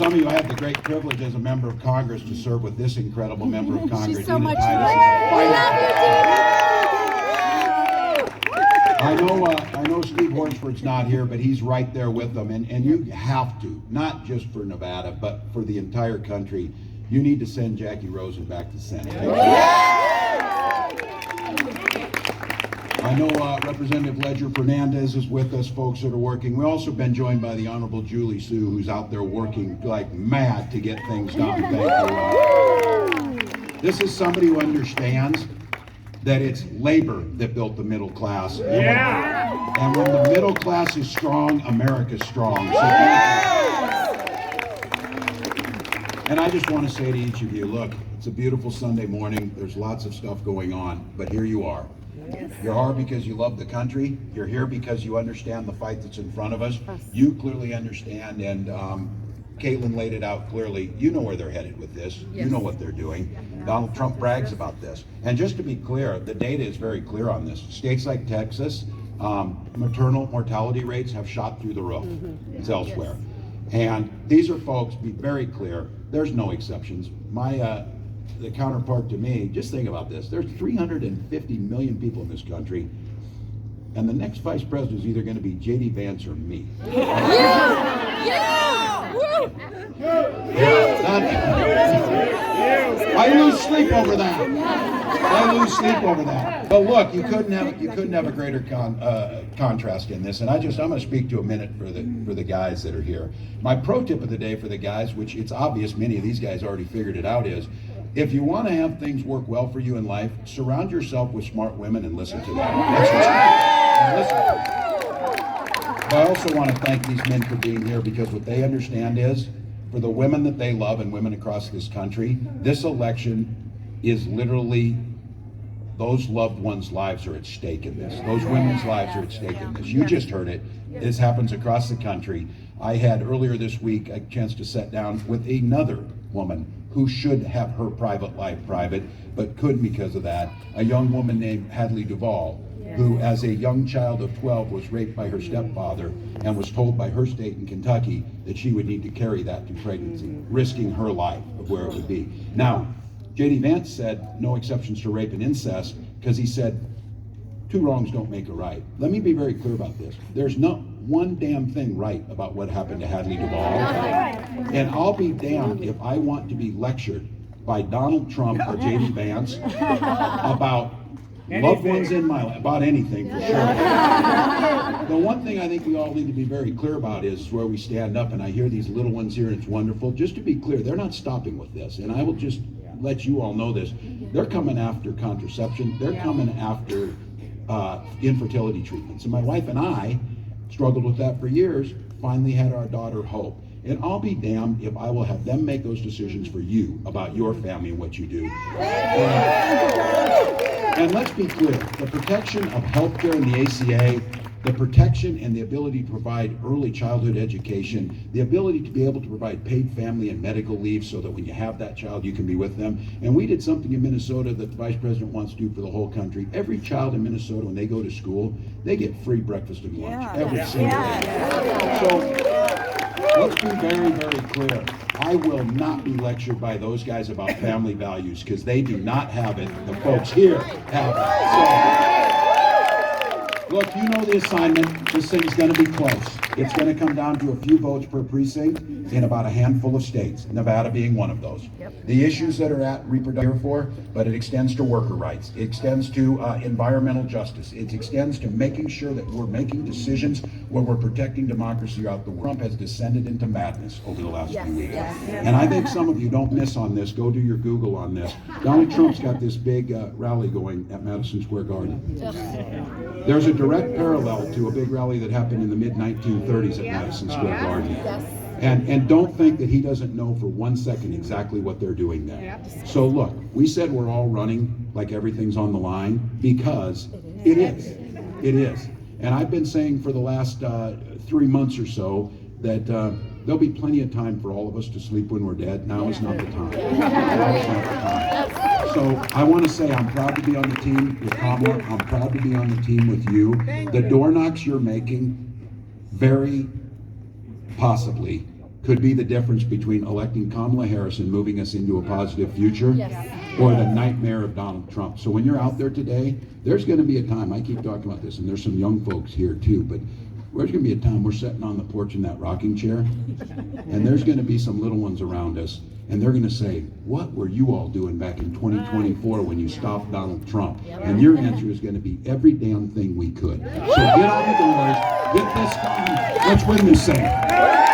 some of you, I had the great privilege as a member of Congress to serve with this incredible member of Congress. She's so much Titus fun. is a We fighter. love you, I know Steve Horsford's not here, but he's right there with them. And you have to, not just for Nevada, but for the entire country, you need to send Jackie Rosen back to Senate. I know Representative Ledger Fernandez is with us, folks that are working. We've also been joined by the Honorable Julie Sue, who's out there working like mad to get things done. Thank you. This is somebody who understands that it's labor that built the middle class. And when the middle class is strong, America's strong. So and I just want to say to each of you, look, it's a beautiful Sunday morning. There's lots of stuff going on, but here you are. You're here because you love the country. You're here because you understand the fight that's in front of us. You clearly understand, and Caitlin laid it out clearly. You know where they're headed with this. You know what they're doing. Donald Trump brags about this. And just to be clear, the data is very clear on this. States like Texas, maternal mortality rates have shot through the roof. It's elsewhere. And these are folks, be very clear, there's no exceptions. The counterpart to me, just think about this. There's 350 million people in this country, and the next vice president is either going to be J.D. Vance or me. I lose sleep over that. But look, you couldn't have a greater contrast in this. And I'm going to speak to a minute for the guys that are here. My pro tip of the day for the guys, which it's obvious many of these guys already figured it out, is if you want to have things work well for you in life, surround yourself with smart women and listen to them. But I also want to thank these men for being here, because what they understand is, for the women that they love and women across this country, this election is literally, those loved ones' lives are at stake in this. Those women's lives are at stake in this. You just heard it. This happens across the country. I had earlier this week a chance to sit down with another woman who should have her private life private, but couldn't because of that. A young woman named Hadley Duvall, who as a young child of 12 was raped by her stepfather and was told by her state in Kentucky that she would need to carry that to pregnancy, risking her life of where it would be. Now, J.D. Vance said no exceptions to rape and incest, because he said two wrongs don't make a right. Let me be very clear about this. There's not one damn thing right about what happened to Hadley Duvall. And I'll be damned if I want to be lectured by Donald Trump or J.D. Vance about loved ones in my life, about anything for sure. The one thing I think we all need to be very clear about is where we stand up, and I hear these little ones here and it's wonderful. Just to be clear, they're not stopping with this, and I will just let you all know this. They're coming after contraception. They're coming after infertility treatments. And my wife and I struggled with that for years, finally had our daughter Hope. And I'll be damned if I will have them make those decisions for you about your family and what you do. And let's be clear, the protection of healthcare in the ACA, the protection and the ability to provide early childhood education, the ability to be able to provide paid family and medical leave so that when you have that child, you can be with them. And we did something in Minnesota that the Vice President wants to do for the whole country. Every child in Minnesota, when they go to school, they get free breakfast and lunch every single day. So let's be very, very clear. I will not be lectured by those guys about family values, because they do not have it. The folks here have it. So, look, you know the assignment. This thing's going to be close. It's going to come down to a few votes per precinct in about a handful of states, Nevada being one of those. The issues that are at reproductive for, but it extends to worker rights. It extends to environmental justice. It extends to making sure that we're making decisions where we're protecting democracy throughout the world. Trump has descended into madness over the last few weeks. And I think some of you don't miss on this. Go do your Google on this. Donald Trump's got this big rally going at Madison Square Garden. There's a direct parallel to a big rally that happened in the mid-1930s at Madison Square Garden. And don't think that he doesn't know for 1 second exactly what they're doing there. So look, we said we're all running like everything's on the line, because it is. It is. And I've been saying for the last 3 months or so that there'll be plenty of time for all of us to sleep when we're dead. Now is not the time. Now is not the time. So I want to say I'm proud to be on the team with Kamala. I'm proud to be on the team with you. The door knocks you're making very possibly could be the difference between electing Kamala Harris and moving us into a positive future, or the nightmare of Donald Trump. So when you're out there today, there's going to be a time, I keep talking about this, and there's some young folks here too, but there's going to be a time we're sitting on the porch in that rocking chair, and there's going to be some little ones around us, and they're going to say, what were you all doing back in 2024 when you stopped Donald Trump? And your answer is going to be every damn thing we could. So get on the doors, get this done, let's win this thing.